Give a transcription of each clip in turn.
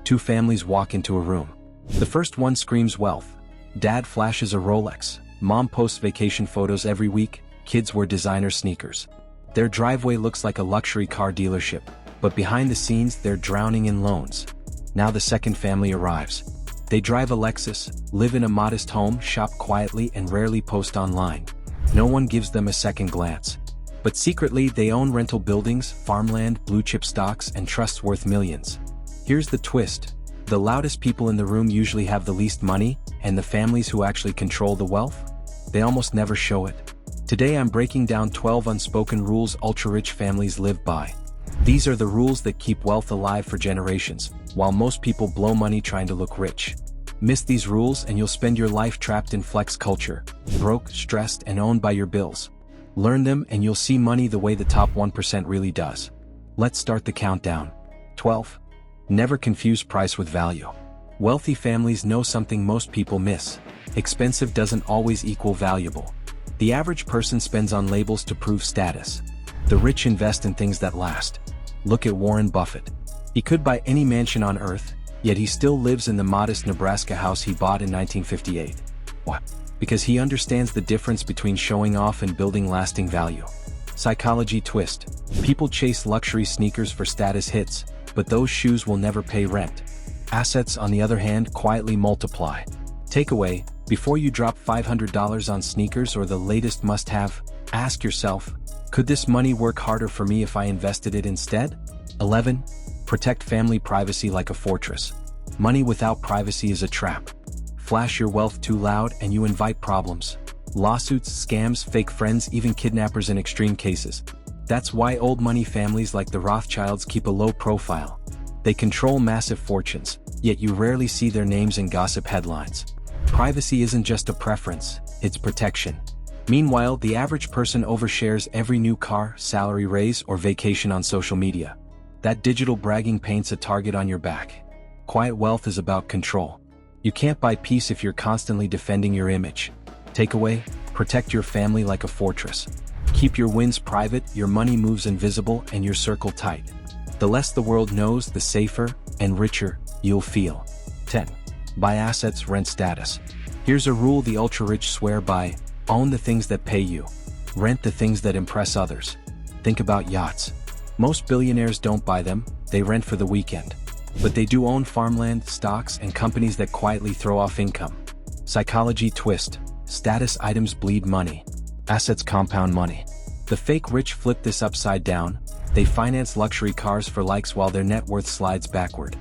Two families walk into a room. The first one screams wealth. Dad flashes a Rolex. Mom posts vacation photos every week. Kids wear designer sneakers. Their driveway looks like a luxury car dealership, but behind the scenes they're drowning in loans. Now the second family arrives. They drive a Lexus, live in a modest home, shop quietly, and rarely post online. No one gives them a second glance. But secretly they own rental buildings, farmland, blue-chip stocks, and trusts worth millions. Here's the twist. The loudest people in the room usually have the least money, and the families who actually control the wealth? They almost never show it. Today I'm breaking down 12 unspoken rules ultra-rich families live by. These are the rules that keep wealth alive for generations, while most people blow money trying to look rich. Miss these rules and you'll spend your life trapped in flex culture, broke, stressed, and owned by your bills. Learn them and you'll see money the way the top 1% really does. Let's start the countdown. 12. Never confuse price with value. Wealthy families know something most people miss. Expensive doesn't always equal valuable. The average person spends on labels to prove status. The rich invest in things that last. Look at Warren Buffett. He could buy any mansion on earth, yet he still lives in the modest Nebraska house he bought in 1958. Why? Because he understands the difference between showing off and building lasting value. Psychology twist. People chase luxury sneakers for status hits, but those shoes will never pay rent. Assets, on the other hand, quietly multiply. Takeaway: before you drop $500 on sneakers or the latest must-have, ask yourself, could this money work harder for me if I invested it instead? 11. Protect family privacy like a fortress. Money without privacy is a trap. Flash your wealth too loud and you invite problems. Lawsuits, scams, fake friends, even kidnappers in extreme cases. That's why old money families like the Rothschilds keep a low profile. They control massive fortunes, yet you rarely see their names in gossip headlines. Privacy isn't just a preference, it's protection. Meanwhile, the average person overshares every new car, salary raise, or vacation on social media. That digital bragging paints a target on your back. Quiet wealth is about control. You can't buy peace if you're constantly defending your image. Takeaway: protect your family like a fortress. Keep your wins private, your money moves invisible, and your circle tight. The less the world knows, the safer and richer you'll feel. 10. Buy assets, rent status. Here's a rule the ultra-rich swear by: own the things that pay you. Rent the things that impress others. Think about yachts. Most billionaires don't buy them, they rent for the weekend. But they do own farmland, stocks, and companies that quietly throw off income. Psychology twist. Status items bleed money. Assets compound money. The fake rich flip this upside down. They finance luxury cars for likes while their net worth slides backward.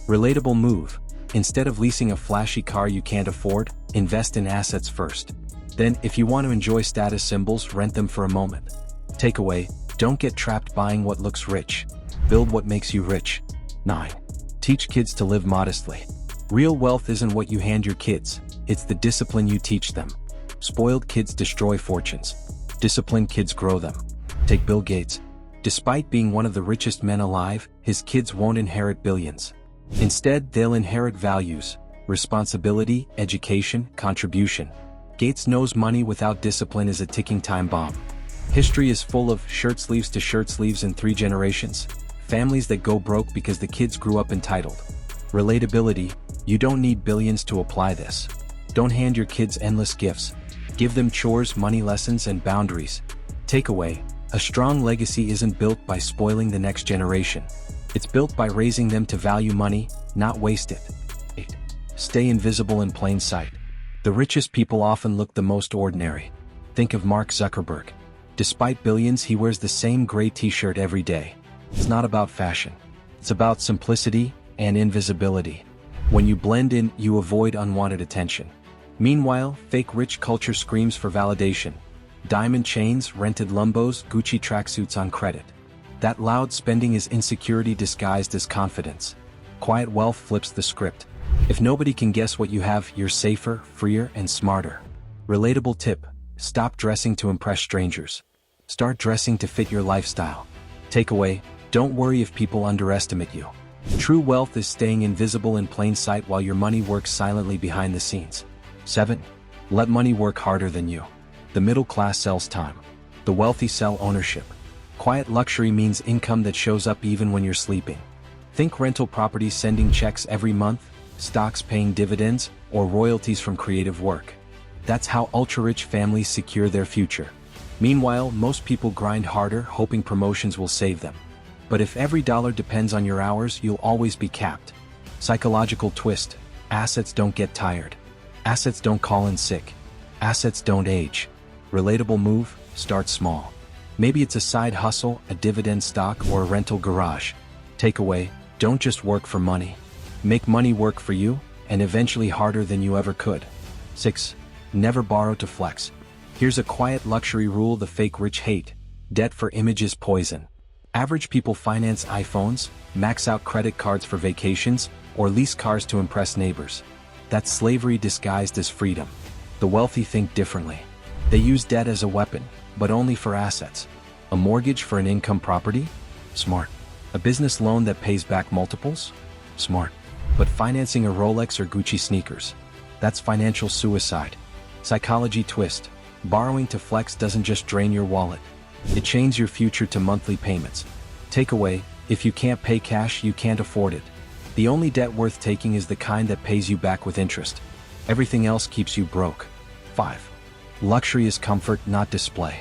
Relatable move. Instead of leasing a flashy car you can't afford, invest in assets first. Then, if you want to enjoy status symbols, rent them for a moment. Takeaway: don't get trapped buying what looks rich. Build what makes you rich. 9. Teach kids to live modestly. Real wealth isn't what you hand your kids, it's the discipline you teach them. Spoiled kids destroy fortunes. Disciplined kids grow them. Take Bill Gates. Despite being one of the richest men alive, his kids won't inherit billions. Instead, they'll inherit values, responsibility, education, contribution. Gates knows money without discipline is a ticking time bomb. History is full of shirt sleeves to shirt sleeves in 3 generations. Families that go broke because the kids grew up entitled. Relatability: you don't need billions to apply this. Don't hand your kids endless gifts. Give them chores, money lessons, and boundaries. Takeaway: a strong legacy isn't built by spoiling the next generation. It's built by raising them to value money, not waste it. 8. Stay invisible in plain sight. The richest people often look the most ordinary. Think of Mark Zuckerberg. Despite billions, he wears the same gray t-shirt every day. It's not about fashion. It's about simplicity and invisibility. When you blend in, you avoid unwanted attention. Meanwhile, fake rich culture screams for validation. Diamond chains, rented Lumbos, Gucci tracksuits on credit. That loud spending is insecurity disguised as confidence. Quiet wealth flips the script. If nobody can guess what you have, you're safer, freer, and smarter. Relatable tip: stop dressing to impress strangers. Start dressing to fit your lifestyle. Takeaway: don't worry if people underestimate you. True wealth is staying invisible in plain sight while your money works silently behind the scenes. 7. Let money work harder than you. The middle class sells time. The wealthy sell ownership. Quiet luxury means income that shows up even when you're sleeping. Think rental properties sending checks every month, stocks paying dividends, or royalties from creative work. That's how ultra-rich families secure their future. Meanwhile, most people grind harder hoping promotions will save them. But if every dollar depends on your hours, you'll always be capped. Psychological twist: assets don't get tired. Assets don't call in sick. Assets don't age. Relatable move: start small. Maybe it's a side hustle, a dividend stock, or a rental garage. Takeaway: don't just work for money. Make money work for you, and eventually harder than you ever could. 6. Never borrow to flex. Here's a quiet luxury rule the fake rich hate: debt for image is poison. Average people finance iPhones, max out credit cards for vacations, or lease cars to impress neighbors. That's slavery disguised as freedom. The wealthy think differently. They use debt as a weapon, but only for assets. A mortgage for an income property? Smart. A business loan that pays back multiples? Smart. But financing a Rolex or Gucci sneakers? That's financial suicide. Psychology twist: borrowing to flex doesn't just drain your wallet. It chains your future to monthly payments. Takeaway: if you can't pay cash, you can't afford it. The only debt worth taking is the kind that pays you back with interest. Everything else keeps you broke. 5. Luxury is comfort, not display.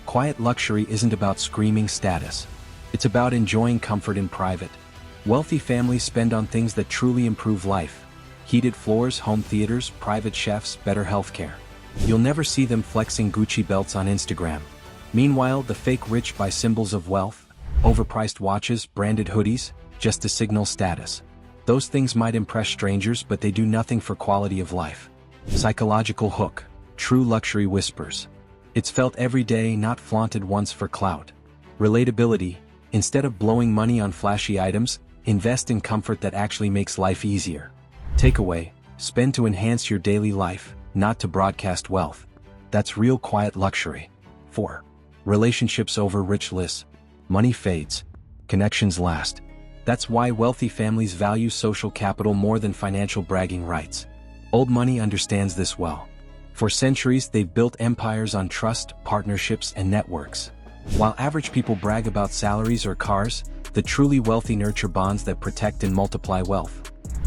Quiet luxury isn't about screaming status. It's about enjoying comfort in private. Wealthy families spend on things that truly improve life: heated floors, home theaters, private chefs, better healthcare. You'll never see them flexing Gucci belts on Instagram. Meanwhile, the fake rich buy symbols of wealth: overpriced watches, branded hoodies, just to signal status. Those things might impress strangers, but they do nothing for quality of life. Psychological hook: true luxury whispers. It's felt every day, not flaunted once for clout. Relatability: instead of blowing money on flashy items, invest in comfort that actually makes life easier. Takeaway: spend to enhance your daily life, not to broadcast wealth. That's real quiet luxury. 4. Relationships over rich lists. Money fades. Connections last. That's why wealthy families value social capital more than financial bragging rights. Old money understands this well. For centuries, they've built empires on trust, partnerships, and networks. While average people brag about salaries or cars, the truly wealthy nurture bonds that protect and multiply wealth.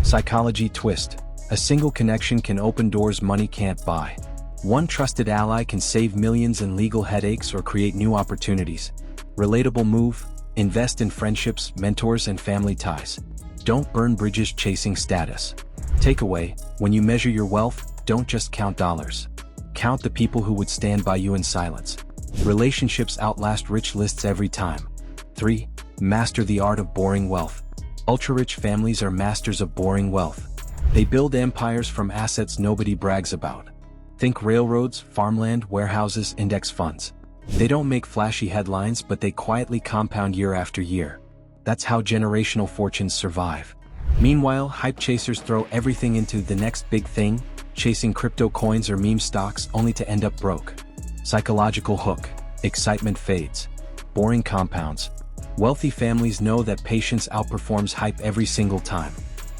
Psychology twist: a single connection can open doors money can't buy. One trusted ally can save millions in legal headaches or create new opportunities. Relatable move: invest in friendships, mentors, and family ties. Don't burn bridges chasing status. Takeaway: when you measure your wealth, don't just count dollars. Count the people who would stand by you in silence. Relationships outlast rich lists every time. 3. Master the art of boring wealth. Ultra-rich families are masters of boring wealth. They build empires from assets nobody brags about. Think railroads, farmland, warehouses, index funds. They don't make flashy headlines, but they quietly compound year after year. That's how generational fortunes survive. Meanwhile, hype chasers throw everything into the next big thing, chasing crypto coins or meme stocks only to end up broke. Psychological hook: excitement fades. Boring compounds. Wealthy families know that patience outperforms hype every single time.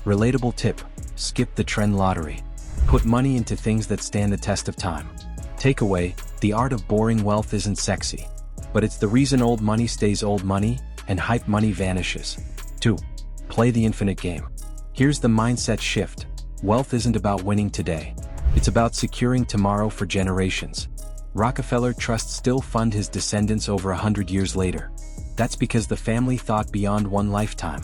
Relatable tip: skip the trend lottery. Put money into things that stand the test of time. Takeaway: the art of boring wealth isn't sexy, but it's the reason old money stays old money, and hype money vanishes. 2. Play the infinite game. Here's the mindset shift: wealth isn't about winning today. It's about securing tomorrow for generations. Rockefeller trusts still fund his descendants over 100 years later. That's because the family thought beyond one lifetime.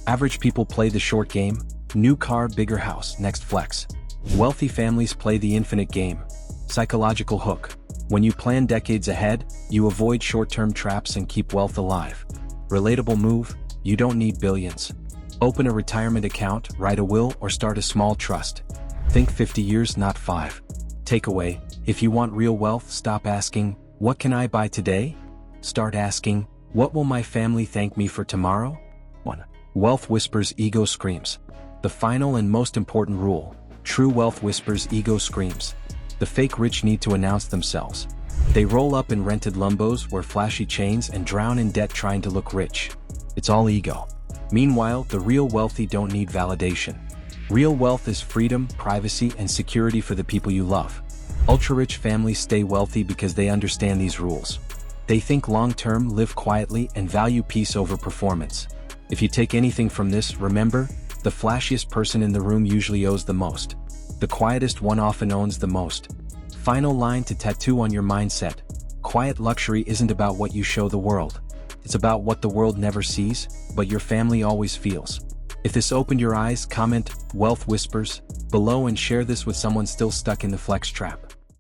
Average people play the short game: new car, bigger house, next flex. Wealthy families play the infinite game. Psychological hook: when you plan decades ahead, you avoid short-term traps and keep wealth alive. Relatable move: you don't need billions. Open a retirement account, write a will, or start a small trust. Think 50 years, not 5. Takeaway: if you want real wealth, stop asking, "What can I buy today?" Start asking, "What will my family thank me for tomorrow?" 1. Wealth whispers, ego screams. The final and most important rule: true wealth whispers, ego screams. The fake rich need to announce themselves. They roll up in rented Lumbos, wear flashy chains, and drown in debt trying to look rich. It's all ego. Meanwhile, the real wealthy don't need validation. Real wealth is freedom, privacy, and security for the people you love. Ultra-rich families stay wealthy because they understand these rules. They think long-term, live quietly, and value peace over performance. If you take anything from this, remember, the flashiest person in the room usually owes the most. The quietest one often owns the most. Final line to tattoo on your mindset. Quiet luxury isn't about what you show the world. It's about what the world never sees, but your family always feels. If this opened your eyes, comment "Wealth Whispers" below and share this with someone still stuck in the flex trap.